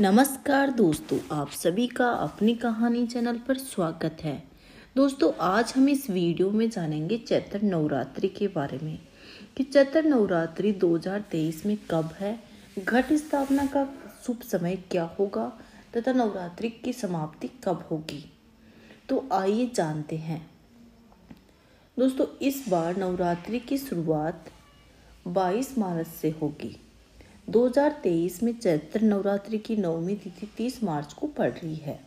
नमस्कार दोस्तों, आप सभी का अपनी कहानी चैनल पर स्वागत है। दोस्तों, आज हम इस वीडियो में जानेंगे चैत्र नवरात्रि के बारे में कि चैत्र नवरात्रि 2023 में कब है, घट स्थापना का शुभ समय क्या होगा तथा नवरात्रि की समाप्ति कब होगी। तो आइए जानते हैं। दोस्तों, इस बार नवरात्रि की शुरुआत 22 मार्च से होगी। 2023 में चैत्र नवरात्रि की नवमी तिथि 30 मार्च को पड़ रही है,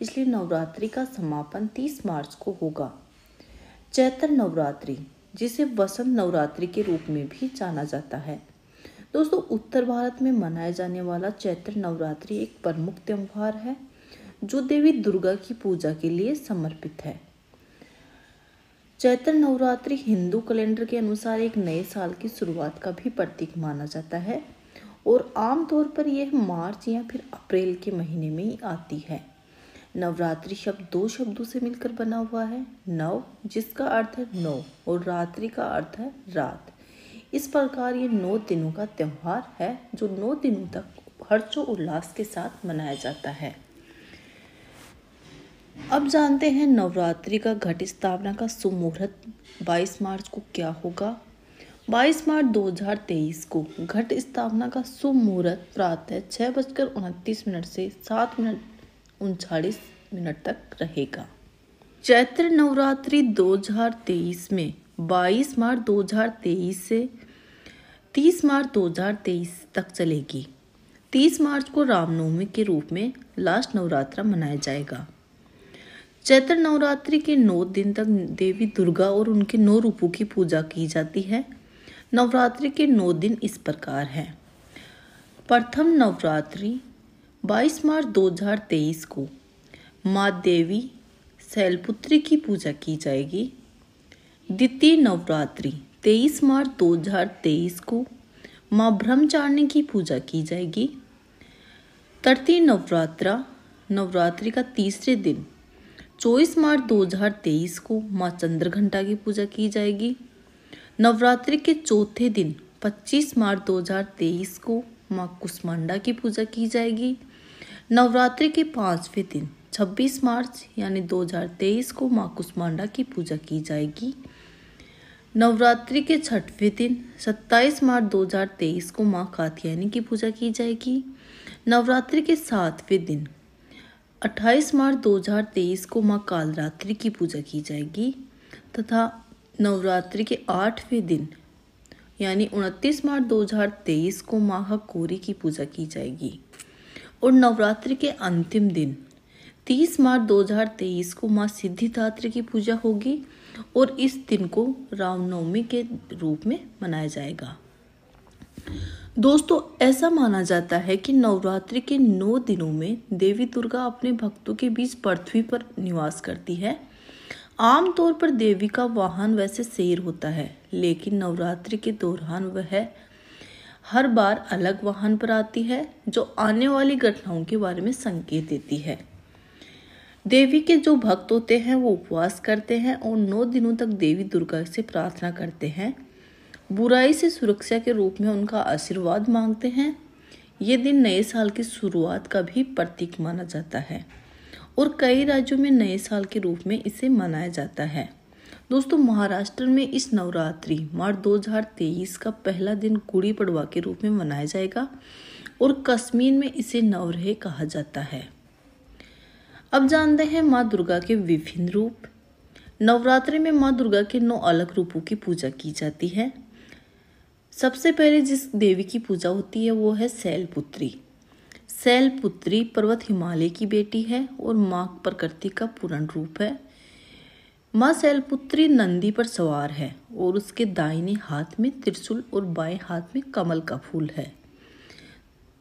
इसलिए नवरात्रि का समापन 30 मार्च को होगा। चैत्र नवरात्रि, जिसे वसंत नवरात्रि के रूप में भी जाना जाता है। दोस्तों, उत्तर भारत में मनाया जाने वाला चैत्र नवरात्रि एक प्रमुख त्योहार है जो देवी दुर्गा की पूजा के लिए समर्पित है। चैत्र नवरात्रि हिंदू कैलेंडर के अनुसार एक नए साल की शुरुआत का भी प्रतीक माना जाता है और आमतौर पर यह मार्च या फिर अप्रैल के महीने में ही आती है। नवरात्रि शब्द दो शब्दों से मिलकर बना हुआ है। नव, जिसका अर्थ है 9, और रात्रि का अर्थ है रात। इस प्रकार ये 9 दिनों का त्योहार है जो 9 दिनों तक हर्षोल्लास के साथ मनाया जाता है। अब जानते हैं नवरात्रि का घट स्थापना का शुभ मुहूर्त 22 मार्च को क्या होगा। 22 मार्च 2023 को घट स्थापना का शुभ मुहूर्त प्रातः 6:29 से 7:39 तक रहेगा। चैत्र नवरात्रि 2023 में 22 मार्च 2023 से 30 मार्च 2023 तक चलेगी। 30 मार्च को रामनवमी के रूप में लास्ट नवरात्रा मनाया जाएगा। चैत्र नवरात्रि के 9 दिन तक देवी दुर्गा और उनके 9 रूपों की पूजा की जाती है। नवरात्रि के 9 दिन इस प्रकार हैं। प्रथम नवरात्रि 22 मार्च 2023 को माँ देवी शैलपुत्री की पूजा की जाएगी। द्वितीय नवरात्रि 23 मार्च 2023 को माँ ब्रह्मचारिणी की पूजा की जाएगी। तृतीय नवरात्रि का तीसरे दिन 24 मार्च 2023 को माँ चंद्रघंटा की पूजा की जाएगी। नवरात्रि के चौथे दिन 25 मार्च 2023 को माँ कुष्मांडा की पूजा की जाएगी। नवरात्रि के 5वें दिन 26 मार्च यानी 2023 को माँ कुष्मांडा की पूजा की जाएगी। नवरात्रि के 6वें दिन 27 मार्च 2023 को माँ कात्यायनी की पूजा की जाएगी। नवरात्रि के 7वें दिन 28 मार्च 2023 को माँ कालरात्रि की पूजा की जाएगी तथा नवरात्रि के 8वें दिन यानी 29 मार्च 2023 को माँ हकोरी की पूजा की जाएगी और नवरात्रि के अंतिम दिन 30 मार्च 2023 को माँ सिद्धिदात्री की पूजा होगी और इस दिन को रामनवमी के रूप में मनाया जाएगा। दोस्तों, ऐसा माना जाता है कि नवरात्रि के 9 दिनों में देवी दुर्गा अपने भक्तों के बीच पृथ्वी पर निवास करती है। आमतौर पर देवी का वाहन वैसे शेर होता है, लेकिन नवरात्रि के दौरान वह हर बार अलग वाहन पर आती है जो आने वाली घटनाओं के बारे में संकेत देती है। देवी के जो भक्त होते हैं वो उपवास करते हैं और 9 दिनों तक देवी दुर्गा से प्रार्थना करते हैं। बुराई से सुरक्षा के रूप में उनका आशीर्वाद मांगते हैं। ये दिन नए साल की शुरुआत का भी प्रतीक माना जाता है और कई राज्यों में नए साल के रूप में इसे मनाया जाता है। दोस्तों, महाराष्ट्र में इस नवरात्रि मार्च 2023 का पहला दिन गुड़ी पड़वा के रूप में मनाया जाएगा और कश्मीर में इसे नवरेह कहा जाता है। अब जानते हैं माँ दुर्गा के विभिन्न रूप। नवरात्रि में माँ दुर्गा के 9 अलग रूपों की पूजा की जाती है। सबसे पहले जिस देवी की पूजा होती है वो है शैलपुत्री। शैलपुत्री पर्वत हिमालय की बेटी है और माँ प्रकृति का पूर्ण रूप है। माँ शैलपुत्री नंदी पर सवार है और उसके दाहिने हाथ में त्रिशूल और बाएं हाथ में कमल का फूल है।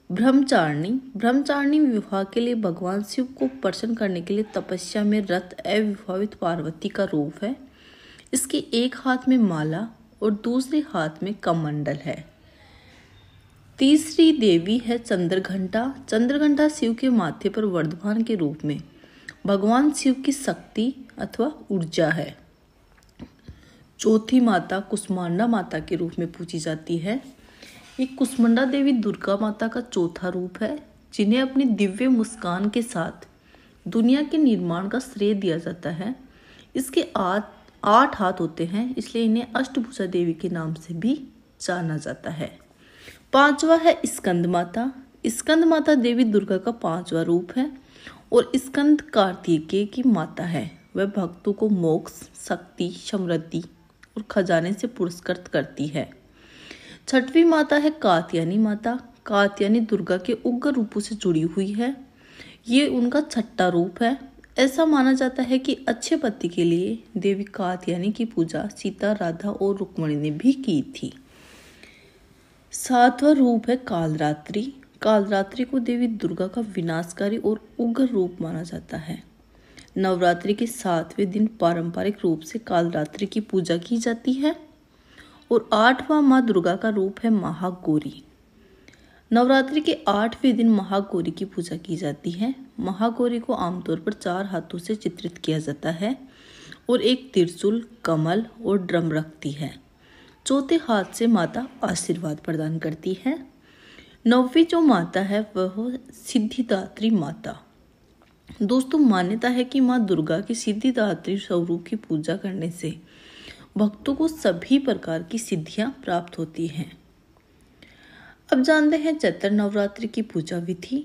ब्रह्मचारिणी विवाह के लिए भगवान शिव को प्रसन्न करने के लिए तपस्या में रत अविवाहित पार्वती का रूप है। इसके एक हाथ में माला और दूसरे हाथ में कमंडल है। तीसरी देवी है चंद्रघंटा। चंद्रघंटा शिव के माथे पर वर्धमान के रूप में भगवान शिव की शक्ति अथवा ऊर्जा है। चौथी माता कुष्मांडा माता के रूप में पूजी जाती है। ये कुष्मांडा देवी दुर्गा माता का चौथा रूप है जिन्हें अपनी दिव्य मुस्कान के साथ दुनिया के निर्माण का श्रेय दिया जाता है। इसके 8 हाथ होते हैं, इसलिए इन्हें अष्टभुजा देवी के नाम से भी जाना जाता है। 5वां है स्कंद माता। स्कंद माता देवी दुर्गा का 5वां रूप है और स्कंद कार्तिकेय की माता है। वह भक्तों को मोक्ष, शक्ति, समृद्धि और खजाने से पुरस्कृत करती है। 6वीं माता है कात्यायनी माता। कात्यायनी दुर्गा के उग्र रूपों से जुड़ी हुई है। ये उनका 6वां रूप है। ऐसा माना जाता है कि अच्छे पति के लिए देवी कात्यायनी की पूजा सीता, राधा और रुक्मिणी ने भी की थी। 7वां रूप है कालरात्रि। कालरात्रि को देवी दुर्गा का विनाशकारी और उग्र रूप माना जाता है। नवरात्रि के 7वें दिन पारंपरिक रूप से कालरात्रि की पूजा की जाती है और 8वां माँ दुर्गा का रूप है महागौरी। नवरात्रि के 8वें दिन महागौरी की पूजा की जाती है। महागौरी को आमतौर पर 4 हाथों से चित्रित किया जाता है और एक त्रिशूल, कमल और ड्रम रखती है। 4थे हाथ से माता आशीर्वाद प्रदान करती है। 9वीं जो माता है वह सिद्धिदात्री माता। दोस्तों, मान्यता है कि माँ दुर्गा के सिद्धिदात्री स्वरूप की पूजा करने से भक्तों को सभी प्रकार की सिद्धियां प्राप्त होती हैं। अब जानते हैं चैत्र नवरात्रि की पूजा विधि।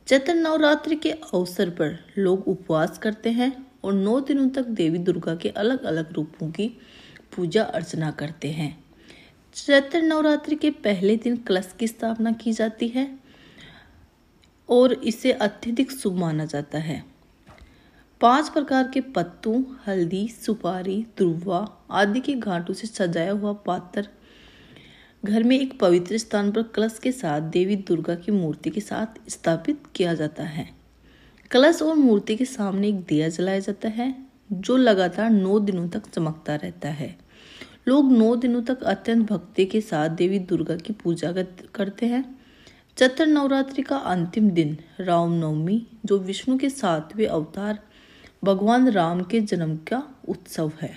चैत्र नवरात्रि के अवसर पर लोग उपवास करते हैं और 9 दिनों तक देवी दुर्गा के अलग अलग रूपों की पूजा अर्चना करते हैं। चैत्र नवरात्रि के पहले दिन कलश की स्थापना की जाती है और इसे अत्यधिक शुभ माना जाता है। 5 प्रकार के पत्तों, हल्दी, सुपारी, दुर्वा आदि के घाटों से सजाया हुआ पात्र घर में एक पवित्र स्थान पर कलश के साथ देवी दुर्गा की मूर्ति के साथ स्थापित किया जाता है। कलश और मूर्ति के सामने एक दिया जलाया जाता है जो लगातार 9 दिनों तक चमकता रहता है। लोग 9 दिनों तक अत्यंत भक्ति के साथ देवी दुर्गा की पूजा करते हैं। चैत्र नवरात्रि का अंतिम दिन रामनवमी, जो विष्णु के 7वें अवतार भगवान राम के जन्म का उत्सव है।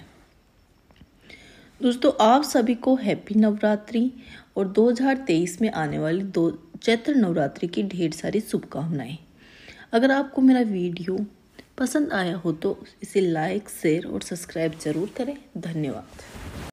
दोस्तों, आप सभी को हैप्पी नवरात्रि और 2023 में आने वाली चैत्र नवरात्रि की ढेर सारी शुभकामनाएं। अगर आपको मेरा वीडियो पसंद आया हो तो इसे लाइक, शेयर और सब्सक्राइब जरूर करें। धन्यवाद।